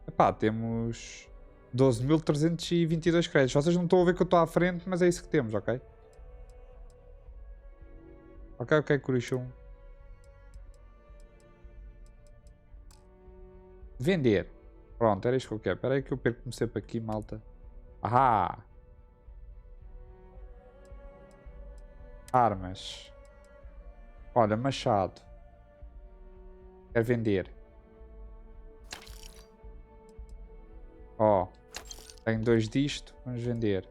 Epá, temos 12.322 créditos. Vocês não estão a ver que eu estou à frente, mas é isso que temos, ok? Ok, Curichum. Vender. Pronto, era isto que eu quero. Espera aí que eu perco-me sempre aqui, malta. Ahá! Armas. Olha, machado. Quero vender. Ó. Tenho 2 disto. Vamos vender.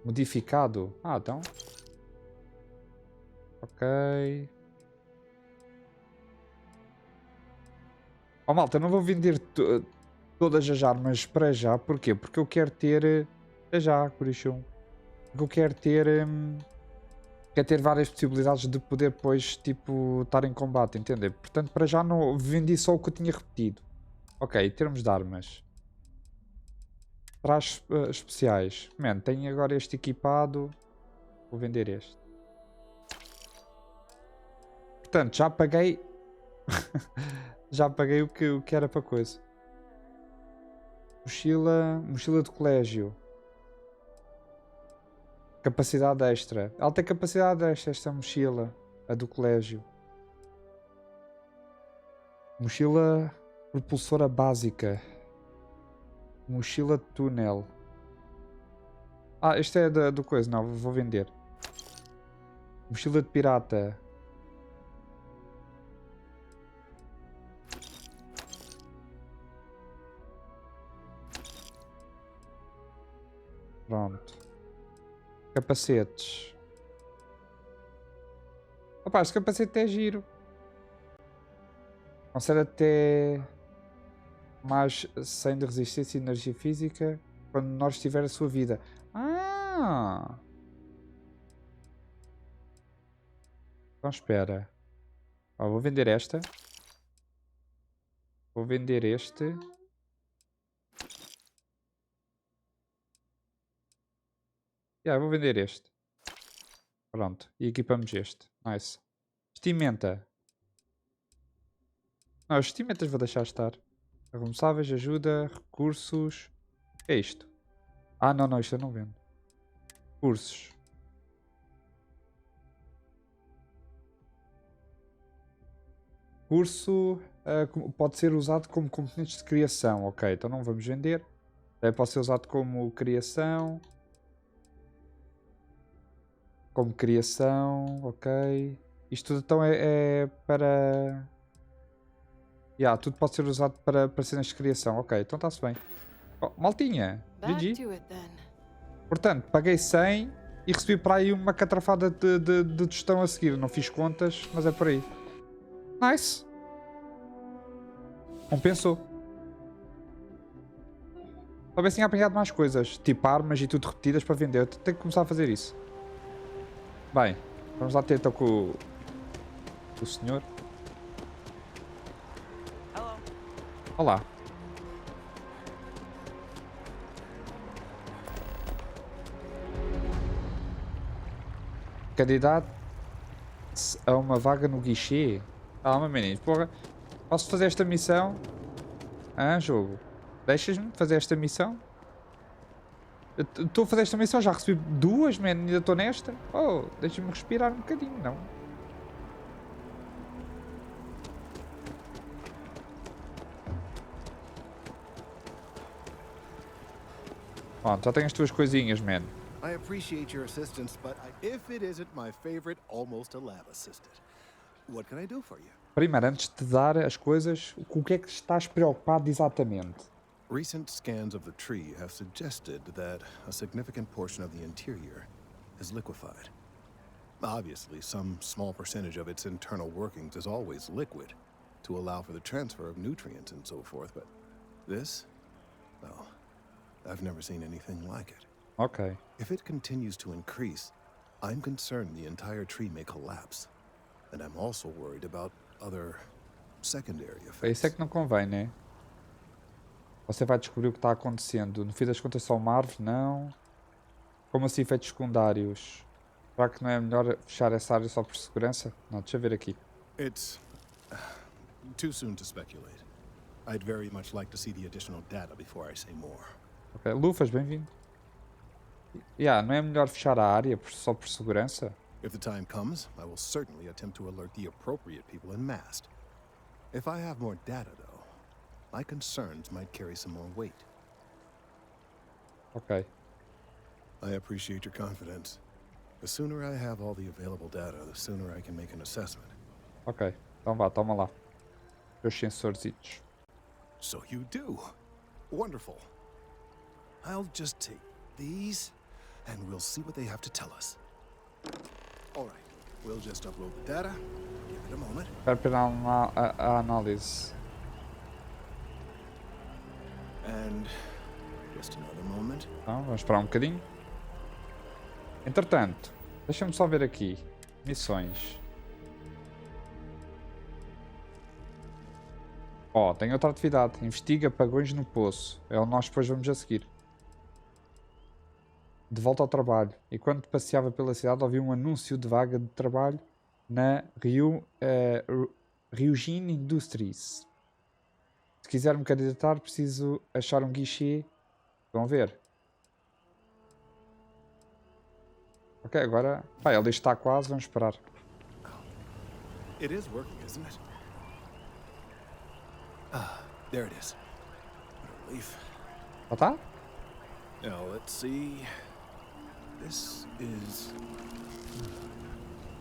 Modificado. Ah, então. Ok. Oh, malta, não vou vender todas as armas para já. Porquê? Porque eu quero ter... Para já, Curichum. Porque eu quero ter... Quero ter várias possibilidades de poder depois, tipo, estar em combate, entender? Portanto, para já não vendi só o que eu tinha repetido. Ok, em termos de armas. Trajes especiais. Man, tenho agora este equipado. Vou vender este. Portanto, já paguei... já paguei o que era para coisa. Mochila de colégio. Capacidade extra. Ela tem capacidade extra, esta mochila. A do colégio. Mochila propulsora básica. Mochila de túnel. Ah, este é do coisa. Não, vou vender. Mochila de pirata. Pronto. Capacetes. Opa, este capacete é giro. Concede até mais 100 de resistência e energia física quando nós estiver a sua vida. Ah! Então espera. Ó, vou vender esta. Vou vender este. Vou vender este. Pronto. E equipamos este. Nice. Vestimenta. Não, as vestimentas vou deixar estar. Arremessáveis, ajuda, recursos. O que é isto? Ah, não, não, isto eu não vendo. Recursos. Curso pode ser usado como componentes de criação. Ok, então não vamos vender. Pode ser usado como criação. Como criação, ok. Isto tudo então é para... tudo pode ser usado para cenas de criação. Ok, então está-se bem. Oh, maltinha, Back GG. to it then. Portanto, paguei 100 e recebi para aí uma catrafada de tostão a seguir. Não fiz contas, mas é por aí. Nice. Compensou. Talvez tenha apanhado mais coisas, tipo armas e tudo repetidas para vender. Eu tenho que começar a fazer isso. Bem, vamos lá ter então com o senhor. Hello. Olá. Candidato a uma vaga no guichê. Calma, menino. Porra, posso fazer esta missão? Jogo. Deixas-me fazer esta missão? Estou a fazer esta missão, já recebi 2, man. Ainda estou nesta. Oh, deixa-me respirar um bocadinho, não? Pronto, já tenho as tuas coisinhas, man. I appreciate your assistance, but if it isn't my favorite almost a lab assistant, what can I do for you? Primeiro, antes de dar as coisas, com o que é que estás preocupado exatamente? Recent scans of the tree have suggested that a significant portion of the interior is liquefied. Obviously, some small percentage of its internal workings is always liquid to allow for the transfer of nutrients and so forth, but this, well, I've never seen anything like it. Ok. If it continues to increase, I'm concerned the entire tree may collapse. And I'm also worried about other secondary effects. Isso é que não convém, né? Você vai descobrir o que está acontecendo. No fim das contas, só uma árvore? Não. Como assim, efeitos secundários? Será que não é melhor fechar essa área só por segurança? Não, deixa eu ver aqui. It's too soon to speculate. I'd very much like to see the additional data before I say more. Ok, Lufas, bem-vindo. Não é melhor fechar a área só por segurança? If the time comes, I will certainly attempt to alert the appropriate people in Mast. If I have more data, though, my concerns might carry some more weight. Ok. I appreciate your confidence. The sooner I have all the available data, the sooner I can make an assessment. Ok, então vá, toma lá. Os sensorzitos. So you do. Wonderful. I'll just take these, and we'll see what they have to tell us. All right, we'll just upload the data. Give it a moment. Espera para a análise. And just another moment. Então, vamos esperar um bocadinho. Entretanto, deixa-me só ver aqui. Missões. Ó, tem outra atividade. Investiga apagões no poço. É onde nós depois vamos a seguir. De volta ao trabalho. E quando passeava pela cidade, ouvi um anúncio de vaga de trabalho na Ryujin Industries. Se quiser me candidatar, preciso achar um guichê. Vão ver. Ok, agora... Pá, ele está quase, vamos esperar. It is working, isn't it? Ah, there it is. What a relief. Já tá? Now, let's see. This is...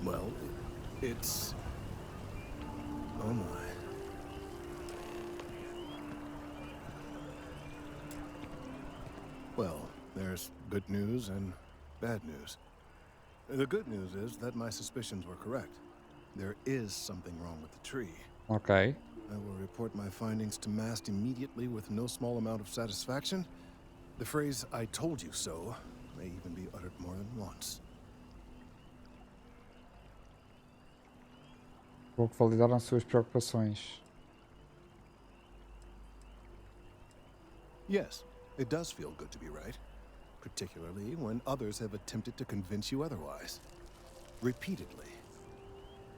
Well, it's... Oh my. Well, there's good news and bad news. The good news is that my suspicions were correct. There is something wrong with the tree. Ok. I will report my findings to Mast immediately with no small amount of satisfaction. The phrase, "I told you so," may even be uttered more than once. Vou validar as suas preocupações. Yes, it does feel good to be right, particularly when others have attempted to convince you otherwise. Repeatedly.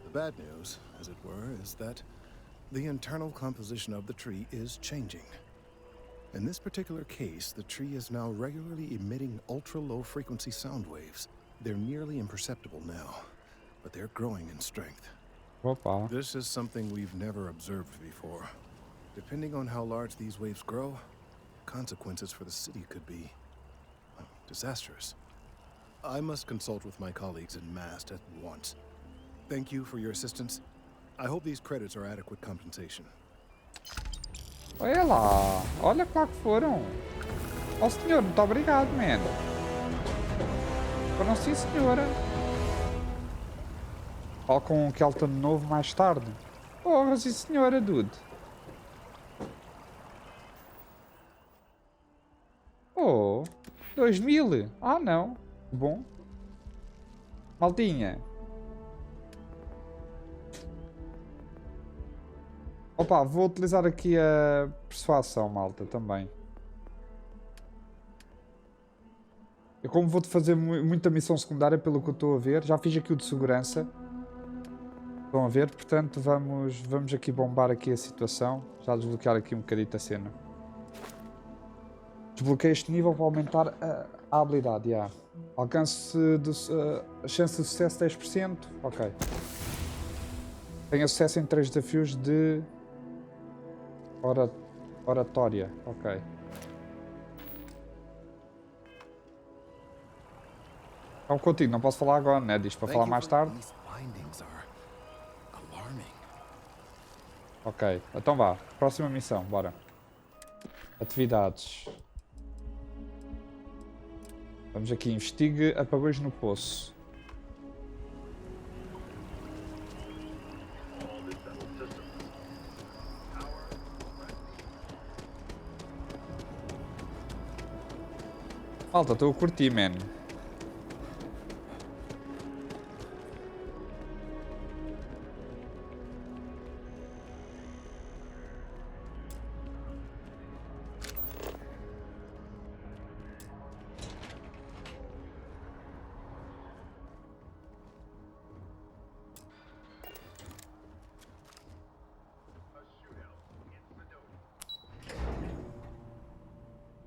The bad news, as it were, is that The internal composition of the tree is changing. In this particular case, the tree is now regularly emitting ultra-low frequency sound waves. They're nearly imperceptible now, but they're growing in strength. Opa. This is something we've never observed before. Depending on how large these waves grow, consequences for the city could be disastrous. I must consult with my colleagues in MAST at once. Thank you for your assistance. I hope these credits are adequate compensation. Olha lá. Olha como é que foram. Ó senhor, muito obrigado, man. Foram sim, senhora. Falo com o Kelton novo mais tarde. Porra, sim, senhora, dude. Oh, 2000. Ah, não. Bom. Maldinha. Opa, vou utilizar aqui a persuasão, malta, também. Eu como vou-te fazer muita missão secundária, pelo que eu estou a ver. Já fiz aqui o de segurança. Estão a ver? Portanto, vamos aqui bombar aqui a situação. Já desbloquear aqui um bocadinho a cena. Desbloqueei este nível para aumentar a habilidade, já. Alcance a chance de sucesso 10%. Ok. Tenho sucesso em 3 desafios de oratória. Ok. Então contigo, não posso falar agora, né? Diz para falar mais tarde. Ok, então vá. Próxima missão, bora. Atividades. Vamos aqui, investigue apagões no poço. Malta, estou a curtir, man.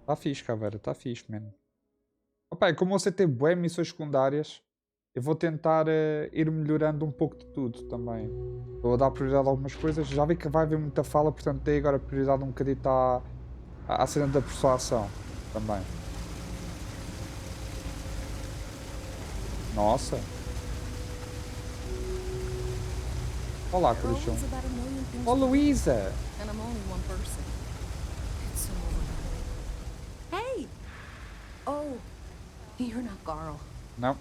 Tá fixe, caveira, tá fixe, mano. Opa, e como você tem bué missões secundárias, eu vou tentar ir melhorando um pouco de tudo também. Estou a dar prioridade a algumas coisas. Já vi que vai haver muita fala, portanto dei agora prioridade um bocadinho à cena da persuasão também. Nossa. Olá, Christian. Oh, Luísa. Hey! Oh, you're not Carl. No.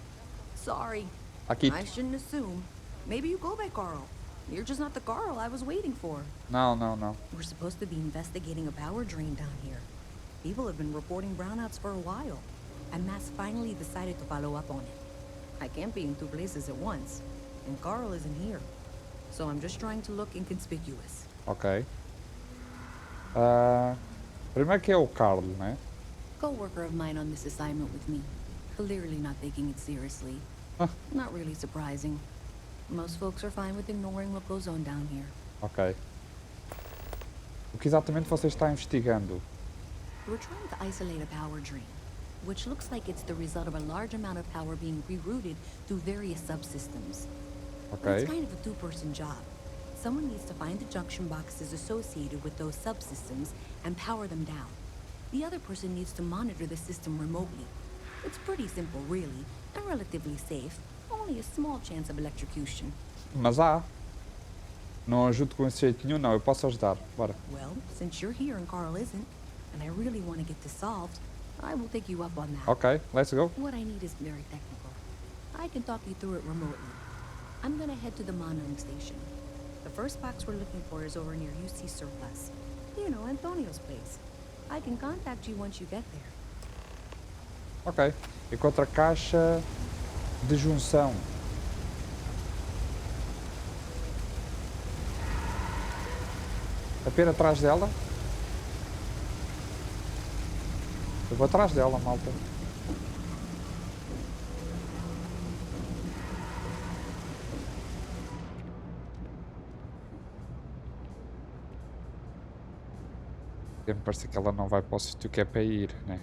Sorry. AKITO. I shouldn't assume. Maybe you go by Carl. You're just not the Carl I was waiting for. No. We're supposed to be investigating a power drain down here. People have been reporting brownouts for a while, and Mass finally decided to follow up on it. I can't be in 2 places at once, and Carl isn't here. So I'm just trying to look inconspicuous. Ok. Primeiro que é o Carl, né? Co-worker of mine on this assignment with me. Clearly not taking it seriously. Not really surprising. Most folks are fine with ignoring what goes on down here. Ok. O que exatamente você está investigando? We're trying to isolate a power drain, which looks like it's the result of a large amount of power being rerouted through various subsystems. Okay. It's kind of a 2-person job. Someone needs to find the junction boxes associated with those subsystems and power them down. The other person needs to monitor the system remotely. It's pretty simple, really, and relatively safe. Only a small chance of electrocution. Mas não ajudo com esse jeito nenhum, não. Eu posso ajudar. Bora. Well, since you're here and Carl isn't, and I really want to get this solved, I will take you up on that. Ok, let's go. What I need is very technical. I can talk you through it remotely. I'm gonna head to the monitoring station. The first box we're looking for is over near UC Surplus. You know, Antonio's place. I can contact you once you get there. Ok. Encontra a caixa de junção. A pena atrás dela. Eu vou atrás dela, malta. Tem-me parece que ela não vai para o sítio que é para ir, né?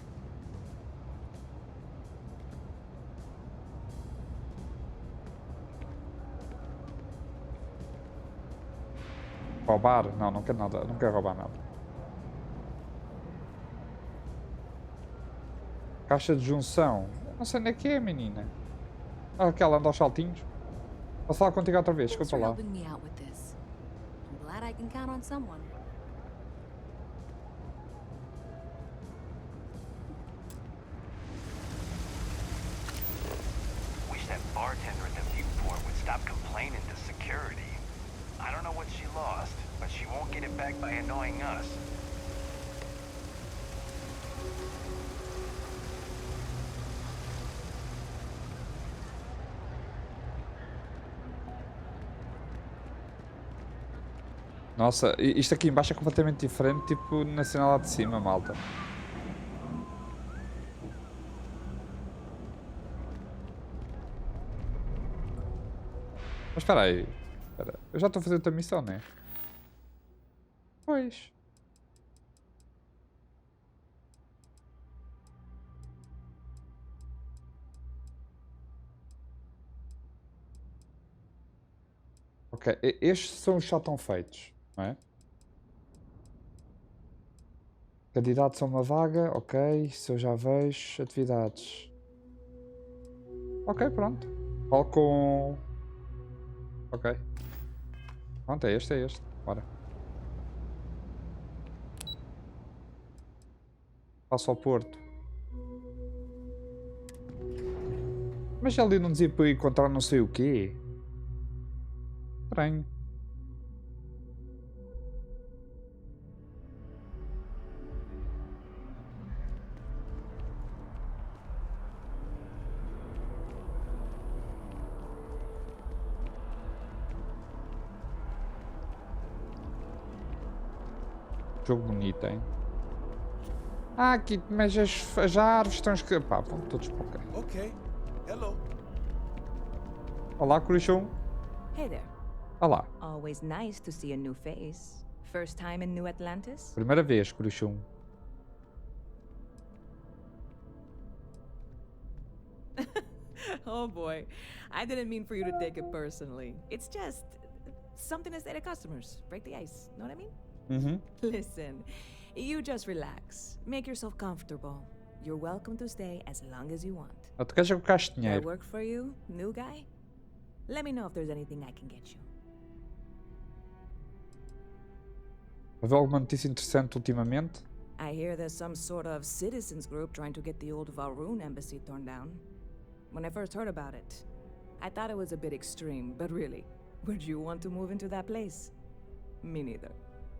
Roubar? Não, não quero nada. Não quero roubar nada. Caixa de junção. Não sei onde é que é, menina. Ah, aquela anda aos saltinhos. Posso falar contigo outra vez? Thanks Desculpa for lá. helping me out with this. I'm glad I can count on someone. Wish that bartender at the viewport would stop complaining to security. I don't know what she lost, but she won't get it back by annoying us. Nossa, isto aqui embaixo é completamente diferente, tipo na cena lá de cima, malta. Mas espera aí. Espera. Eu já estou a fazer outra missão, não é? Pois. Ok, estes são os que já estão feitos, não é? Candidatos a uma vaga, ok, isso eu já vejo. Atividades. Ok, pronto. Falo com... Ok. Pronto, é este. Bora. Passo ao Porto. Mas ali não dizia para eu encontrar não sei o quê. Estranho. Jogo bonito, hein? Ah, aqui, mas as árvores estão escritas. Pá, vão todos para o quê? Okay. Hello. Olá, Curichão. Hey there. Olá. Always nice to see a new face. First time in New Atlantis? Primeira vez, Curichão. Oh boy. I didn't mean for you to take it personally. It's just something to say to customers. Break the ice. Know what I mean? Uhum. Listen, you just relax. Make yourself comfortable. You're welcome to stay as long as you want. Tu queres jogar That dinheiro? work for you, new guy? Let me know if there's anything I can get you. Havia alguma notícia interessante ultimamente? I hear there's some sort of citizens group trying to get the old Valrune embassy torn down. When I first heard about it, I thought it was a bit extreme, but really, would you want to move into that place? Me neither.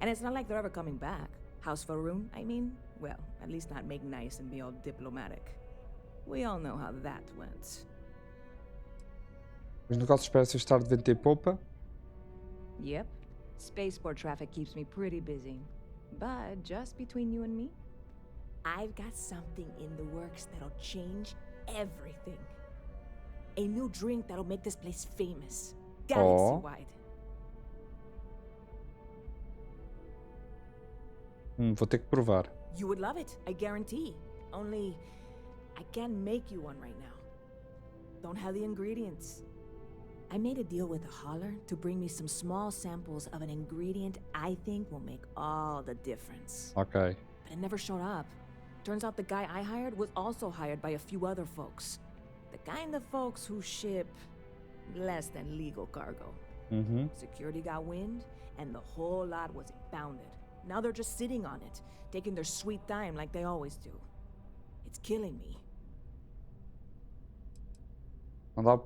And it's not like they're ever coming back. House Valrune, I mean? Well, at least not make nice and be all diplomatic. We all know how that went. Os negócios parecem estar de vento em popa. Yep. Spaceport traffic keeps me pretty busy. But just between you and me, I've got something in the works that'll change everything. A new drink that'll make this place famous. Galaxy-wide. Vou ter que provar. You would love it, I guarantee. Only, I can't make you one right now. Don't have the ingredients. I made a deal with a hauler to bring me some small samples of an ingredient I think will make all the difference. Ok. But it never showed up. Turns out the guy I hired was also hired by a few other folks. The kind of folks who ship less than legal cargo. Uhum. Security got wind, and the whole lot was impounded. Now they're just sitting on it, taking their sweet time like they always do. It's killing me. Não dá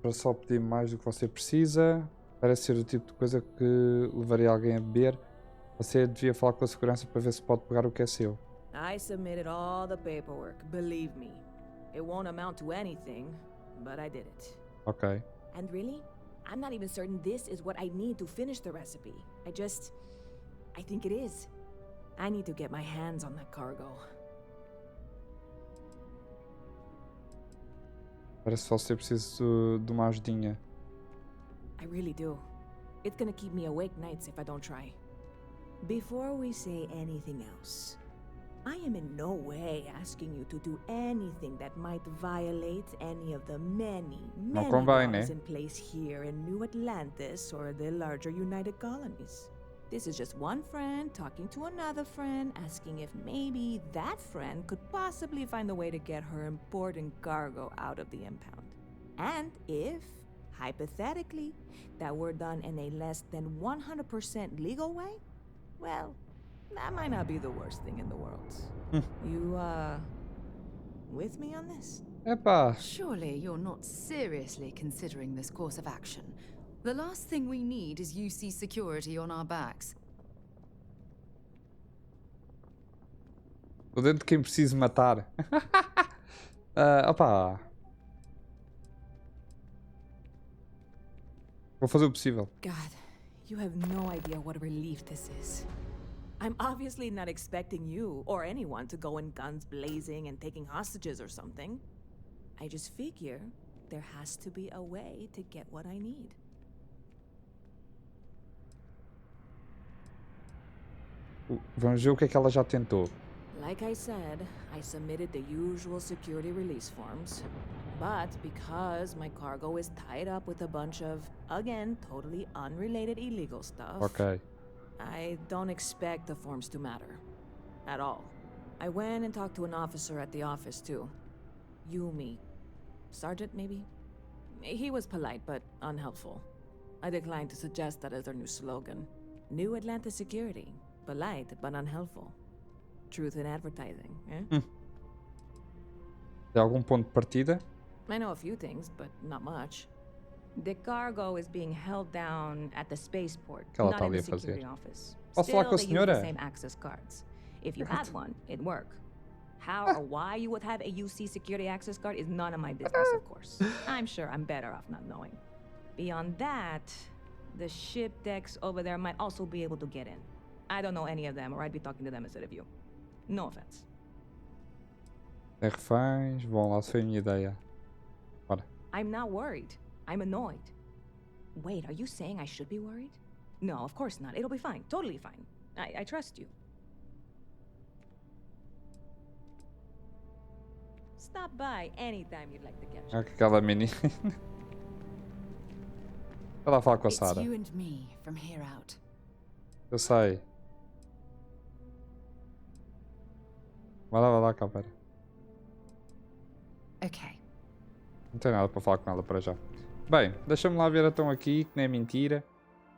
para só pedir mais do que você precisa. Parece ser o tipo de coisa que levaria alguém a beber. Você devia falar com a segurança para ver se pode pegar o que é seu. I submitted all the paperwork, believe me. It won't amount to anything, but I did it. Ok. And really, I'm not even certain this is what I need to finish the recipe. I think it is. I need to get my hands on that cargo. Parece só ser preciso de uma ajudinha. I really do. It's gonna keep me awake nights if I don't try. Before we say anything else, I am in no way asking you to do anything that might violate any of the many laws in place here in New Atlantis or the larger United Colonies. This is just one friend talking to another friend, asking if maybe that friend could possibly find a way to get her important cargo out of the impound. And if, hypothetically, that were done in a less than 100% legal way, well, that might not be the worst thing in the world. You, with me on this? Epa. Surely you're not seriously considering this course of action. The last thing we need is UC security on our backs. Tô dentro de quem preciso matar. Opa. Vou fazer o possível. God, you have no idea what a relief this is. I'm obviously not expecting you or anyone to go in guns blazing and taking hostages or something. I just figure there has to be a way to get what I need. Vamos ver o que é que ela já tentou. Like I said, I submitted the usual security release forms. But because my cargo is tied up with a bunch of, again, totally unrelated illegal stuff, Ok. I don't expect the forms to matter. At all. I went and talked to an officer at the office, too. Yumi. Sergeant, maybe? He was polite, but unhelpful. I declined to suggest that as their new slogan. New Atlantis Security. Polite, but unhelpful. Truth in advertising, eh? Tem algum ponto de partida? I know a few things, but not much. The cargo is being held down at the spaceport, Que ela not tá in ali the a fazer? security office. Posso falar com a Still, they use senhora? the same access cards. If you had one, it'd work. How or why you would have a UC security access card is none of my business, of course. I'm sure I'm better off not knowing. Beyond that, the ship decks over there might also be able to get in. I don't know any of them, or I'd be talking to them instead of you. No offense. Tem reféns. Bom, lá se foi a minha ideia. Ora. I'm not worried. I'm annoyed. Wait, are you saying I should be worried? No, of course not. It'll be fine. Totally fine. I trust you. Stop by anytime you'd like to catch up. Aquela menina. Vai lá falar com a It's Sara. you and me from here out. Eu sei. Vai lá, Capera. Okay. Não tem nada para falar com ela para já. Bem, deixa-me lá ver então aqui, que nem é mentira.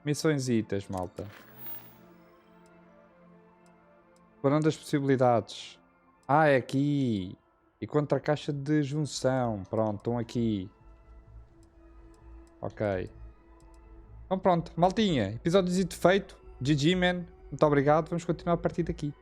Missõezitas, malta. Explorando as possibilidades. Ah, é aqui. E contra a caixa de junção. Pronto, estão aqui. Ok. Então pronto, maltinha. Episódio feito. GG, man. Muito obrigado. Vamos continuar a partir daqui.